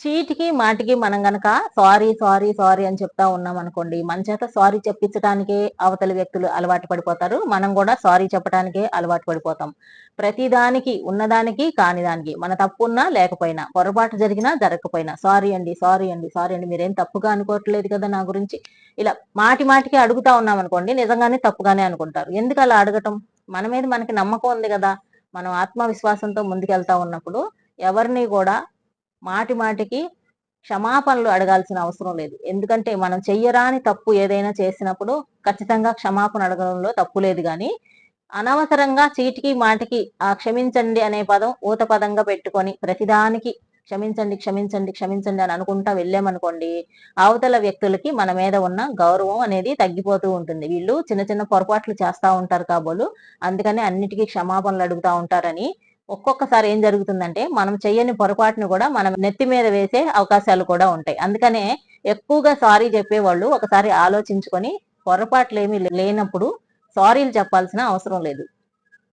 చీటికి మాటికి మనం గనక సారీ, సారీ, సారీ అని చెప్తా ఉన్నామనుకోండి, మన చేత సారీ చెప్పించటానికే అవతలి వ్యక్తులు అలవాటు పడిపోతారు. మనం గూడా సారీ చెప్పటానికే అలవాటు పడిపోతాం. ప్రతిదానికి, ఉన్నదానికి, కానిదానికి మన తప్పున్నా, లేకపోయినా, పొరపాటు జరిగినా, జరగకపోయినా సారీ అండి, సారీ అండి, సారీ అండి మీరేం తప్పుగా అనుకోవట్లేదు కదా నా గురించి. ఇలా మాటి మాటికి అడుగుతా ఉన్నామనుకోండి, నిజంగానే తప్పుగానే అనుకుంటారు. ఎందుకలా అడగటం? మన మీద మనకి నమ్మకం ఉంది గదా! మనం ఆత్మవిశ్వాసంతో ముందుకెళ్తా ఉన్నప్పుడు ఎవరిని గూడా మాటి మాటికి క్షమాపణలు అడగాల్సిన అవసరం లేదు. ఎందుకంటే మనం చెయ్యరాని తప్పు ఏదైనా చేసినప్పుడు ఖచ్చితంగా క్షమాపణ అడగడంలో తప్పు లేదు గానీ, అనవసరంగా చీటికి మాటికి ఆ క్షమించండి అనే పదం ఊత పదంగా పెట్టుకొని ప్రతిదానికి క్షమించండి, క్షమించండి, క్షమించండి అని అనుకుంటా వెళ్ళామనుకోండి, అవతల వ్యక్తులకి మన మీద ఉన్న గౌరవం అనేది తగ్గిపోతూ ఉంటుంది. వీళ్ళు చిన్న చిన్న పొరపాట్లు చేస్తా ఉంటారు కాబోలు, అందుకని అన్నిటికి క్షమాపణలు అడుగుతా ఉంటారని ఒక్కొక్కసారి ఏం జరుగుతుందంటే, మనం చెయ్యని పొరపాటును గూడా మనం నెత్తి మీద వేసే అవకాశాలు కూడా ఉంటాయి. అందుకనే ఎక్కువగా సారీ చెప్పేవాళ్ళు ఒకసారి ఆలోచించుకొని, పొరపాట్లేమీ లేనప్పుడు సారీలు చెప్పాల్సిన అవసరం లేదు.